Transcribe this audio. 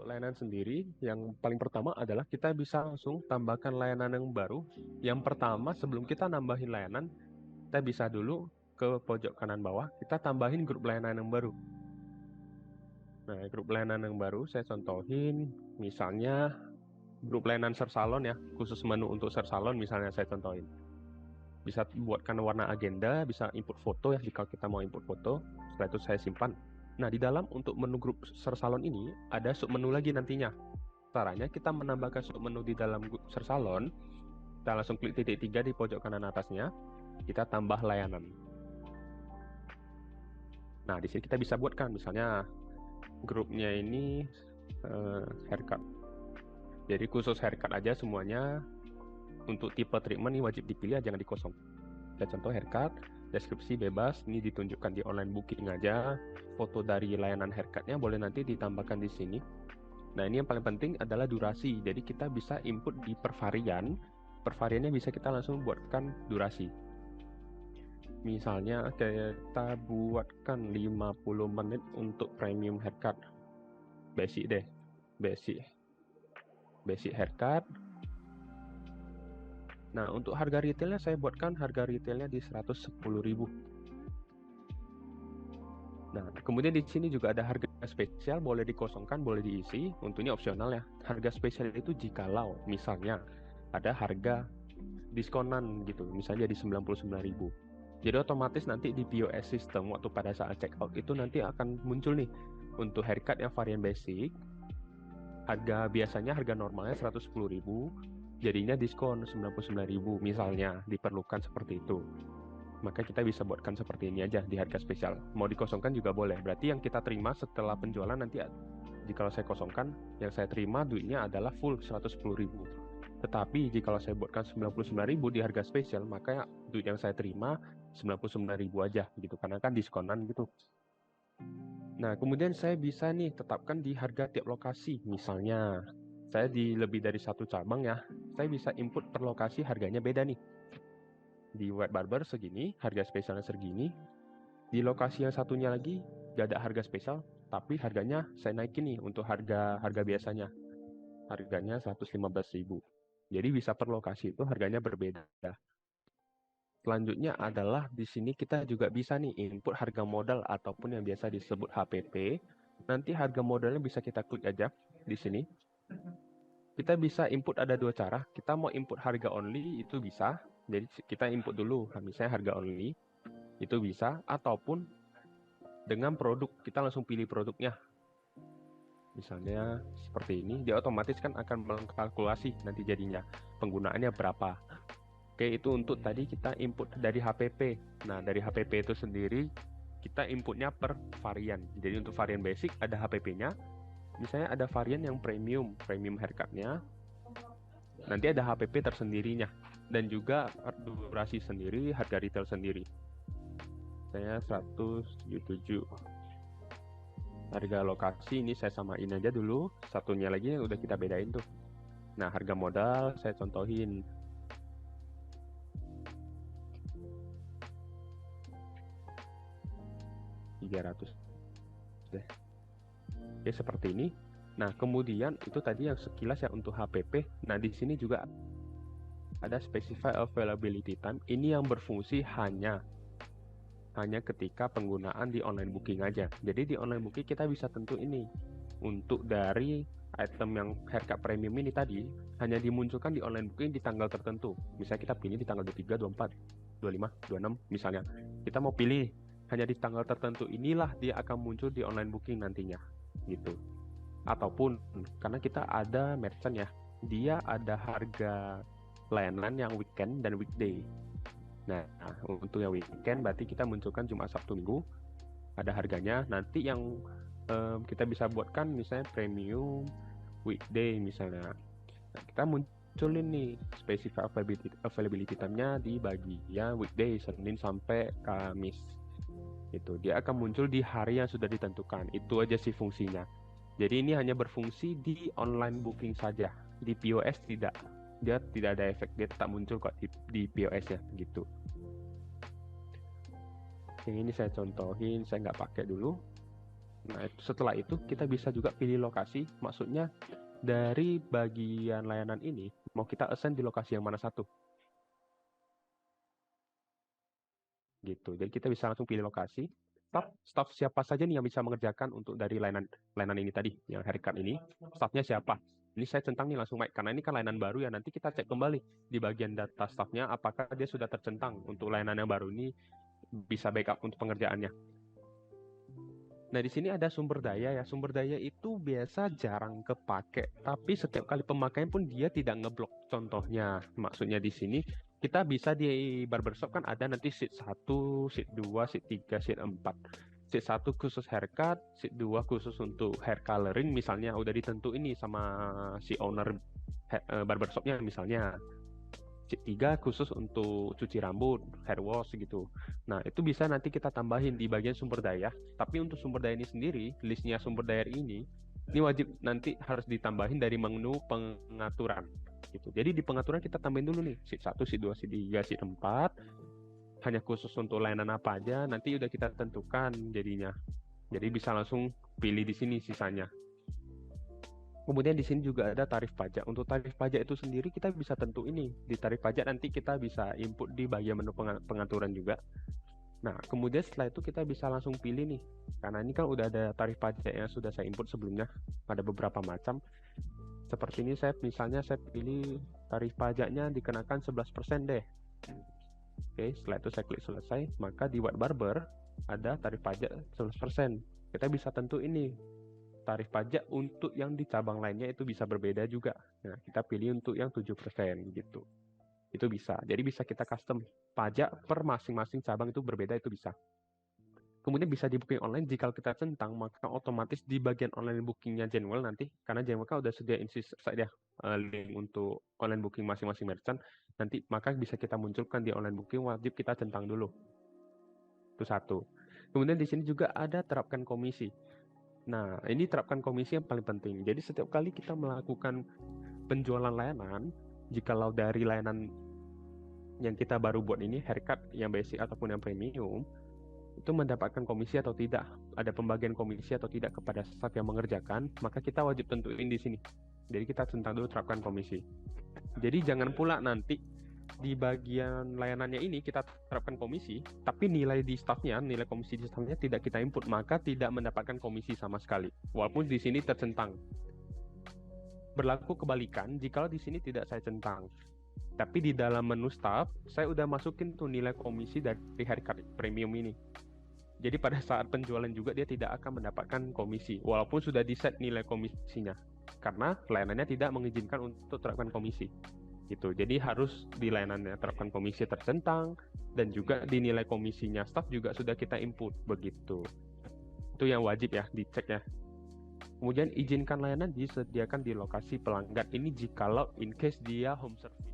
untuk layanan sendiri, yang paling pertama adalah kita bisa langsung tambahkan layanan yang baru. Yang pertama, sebelum kita nambahin layanan, kita bisa dulu ke pojok kanan bawah, kita tambahin grup layanan yang baru. Nah, grup layanan yang baru saya contohin, misalnya grup layanan search salon ya, khusus menu untuk search salon misalnya saya contohin. Bisa buatkan warna agenda, bisa input foto ya jika kita mau input foto. Setelah itu saya simpan. Nah, di dalam untuk menu grup search salon ini ada submenu lagi nantinya. Caranya kita menambahkan submenu di dalam grup search salon, kita langsung klik titik 3 di pojok kanan atasnya, kita tambah layanan. Nah, di sini kita bisa buatkan misalnya grupnya ini haircut. Jadi khusus haircut aja semuanya. Untuk tipe treatment ini wajib dipilih, jangan dikosong. Kita contoh haircut, deskripsi bebas, ini ditunjukkan di online booking aja. Foto dari layanan haircutnya boleh nanti ditambahkan di sini. Nah, ini yang paling penting adalah durasi. Jadi kita bisa input di pervarian. Pervariannya bisa kita langsung buatkan durasi. Misalnya kita buatkan 50 menit untuk premium haircut. Basic deh. Basic haircut. Nah, untuk harga retailnya saya buatkan harga retailnya di 110.000. Nah, kemudian di sini juga ada harga spesial, boleh dikosongkan, boleh diisi. Untuknya opsional ya. Harga spesial itu jikalau misalnya ada harga diskonan gitu, misalnya di 99.000. Jadi otomatis nanti di POS system waktu pada saat checkout itu nanti akan muncul nih untuk haircut yang varian basic. Harga biasanya harga normalnya 110.000. Jadinya diskon 99.000 misalnya, diperlukan seperti itu. Maka kita bisa buatkan seperti ini aja di harga spesial. Mau dikosongkan juga boleh. Berarti yang kita terima setelah penjualan nanti, jika saya kosongkan, yang saya terima duitnya adalah full 110.000. Tetapi jika saya buatkan 99.000 di harga spesial, maka duit yang saya terima 99.000 aja gitu, karena kan diskonan gitu. Nah, kemudian saya bisa nih tetapkan di harga tiap lokasi. Misalnya, saya di lebih dari satu cabang ya, saya bisa input per lokasi harganya beda nih. Di White Barber segini, harga spesialnya segini. Di lokasi yang satunya lagi, gak ada harga spesial, tapi harganya saya naikin nih untuk harga biasanya. Harganya 115.000. Jadi bisa per lokasi itu harganya berbeda. Selanjutnya adalah di sini kita juga bisa nih input harga modal ataupun yang biasa disebut HPP. Nanti harga modalnya bisa kita klik aja di sini. Kita bisa input ada dua cara. Kita mau input harga only itu bisa. Jadi kita input dulu misalnya harga only itu bisa, ataupun dengan produk kita langsung pilih produknya. Misalnya seperti ini, dia otomatis kan akan mengkalkulasi nanti jadinya penggunaannya berapa. Oke, itu untuk tadi kita input dari HPP. Nah, dari HPP itu sendiri kita inputnya per varian. Jadi untuk varian basic ada HPP-nya. Misalnya ada varian yang premium haircut-nya. Nanti ada HPP tersendirinya. Dan juga durasi sendiri, harga retail sendiri. Saya 177. Harga lokasi ini saya samain aja dulu. Satunya lagi yang udah kita bedain tuh. Nah, harga modal saya contohin. $300 deh. Oke, seperti ini. Nah, kemudian itu tadi yang sekilas ya untuk HPP. Nah, di sini juga ada specify availability time. Ini yang berfungsi hanya ketika penggunaan di online booking aja. Jadi di online booking kita bisa tentu ini. Untuk dari item yang haircut premium ini tadi hanya dimunculkan di online booking di tanggal tertentu. Misalnya kita pilih di tanggal 23, 24, 25, 26 misalnya. Kita mau pilih hanya di tanggal tertentu, inilah dia akan muncul di online booking nantinya gitu. Ataupun karena kita ada merchant ya, dia ada harga layanan yang weekend dan weekday. Nah, untuk yang weekend berarti kita munculkan Jumat, Sabtu, Minggu, ada harganya. Nanti yang kita bisa buatkan misalnya premium weekday misalnya. Nah, kita munculin nih specify availability time-nya di bagian weekday, Senin sampai Kamis. Itu dia akan muncul di hari yang sudah ditentukan. Itu aja sih fungsinya. Jadi ini hanya berfungsi di online booking saja. Di POS tidak. Dia tidak ada efek, dia tetap muncul kok di POS ya gitu. Yang ini saya contohin, saya nggak pakai dulu. Nah, setelah itu kita bisa juga pilih lokasi, maksudnya dari bagian layanan ini mau kita assign di lokasi yang mana satu gitu. Jadi kita bisa langsung pilih lokasi. Staff siapa saja nih yang bisa mengerjakan untuk dari layanan ini tadi, yang haircut ini, staffnya siapa? Ini saya centang nih langsung mic, karena ini kan layanan baru ya, nanti kita cek kembali di bagian data staffnya, apakah dia sudah tercentang untuk layanan yang baru ini bisa backup untuk pengerjaannya. Nah, di sini ada sumber daya ya. Sumber daya itu biasa jarang kepake, tapi setiap kali pemakaian pun dia tidak ngeblok. Contohnya, maksudnya di sini kita bisa di barbershop kan ada nanti sheet 1, sheet 2, sheet 3, sheet 4. Sheet 1 khusus haircut, sheet 2 khusus untuk hair coloring misalnya udah ditentu ini sama si owner barbershopnya misalnya. Sheet 3 khusus untuk cuci rambut, hair wash gitu. Nah, itu bisa nanti kita tambahin di bagian sumber daya. Tapi untuk sumber daya ini sendiri, listnya sumber daya ini wajib nanti harus ditambahin dari menu pengaturan. Gitu. Jadi di pengaturan kita tambahin dulu nih, sheet 1, sheet 2, sheet 3, sheet 4. Hanya khusus untuk layanan apa aja, nanti udah kita tentukan jadinya. Jadi bisa langsung pilih di sini sisanya. Kemudian di sini juga ada tarif pajak. Untuk tarif pajak itu sendiri kita bisa tentu ini. Di tarif pajak nanti kita bisa input di bagian menu pengaturan juga. Nah, kemudian setelah itu kita bisa langsung pilih nih. Karena ini kan udah ada tarif pajak yang sudah saya input sebelumnya. Ada beberapa macam. Seperti ini misalnya saya pilih tarif pajaknya dikenakan 11% deh. Oke, setelah itu saya klik selesai. Maka di White Barber ada tarif pajak 11%. Kita bisa tentu ini tarif pajak untuk yang di cabang lainnya itu bisa berbeda juga. Nah, kita pilih untuk yang 7% gitu. Itu bisa. Jadi bisa kita custom pajak per masing-masing cabang itu berbeda, itu bisa. Kemudian bisa di booking online. Jika kita centang, maka otomatis di bagian online bookingnya Genwell nanti, karena Genwell kan udah sediain saja link untuk online booking masing-masing merchant, nanti maka bisa kita munculkan di online booking, wajib kita centang dulu. Itu satu. Kemudian di sini juga ada terapkan komisi. Nah, ini terapkan komisi yang paling penting. Jadi setiap kali kita melakukan penjualan layanan, jikalau dari layanan yang kita baru buat ini, haircut yang basic ataupun yang premium, itu mendapatkan komisi atau tidak, ada pembagian komisi atau tidak kepada staff yang mengerjakan, maka kita wajib tentuin di sini. Jadi kita centang dulu terapkan komisi. Jadi jangan pula nanti di bagian layanannya ini kita terapkan komisi, tapi nilai komisi di staffnya tidak kita input, maka tidak mendapatkan komisi sama sekali. Walaupun di sini tercentang. Berlaku kebalikan jika di sini tidak saya centang. Tapi di dalam menu staff, saya udah masukin tuh nilai komisi dari haircut premium ini. Jadi pada saat penjualan juga dia tidak akan mendapatkan komisi, walaupun sudah di set nilai komisinya. Karena layanannya tidak mengizinkan untuk terapkan komisi. Gitu. Jadi harus di layanannya terapkan komisi tercentang, dan juga di nilai komisinya staff juga sudah kita input begitu. Itu yang wajib ya dicek ya. Kemudian izinkan layanan disediakan di lokasi pelanggan. Ini jikalau in case dia home service.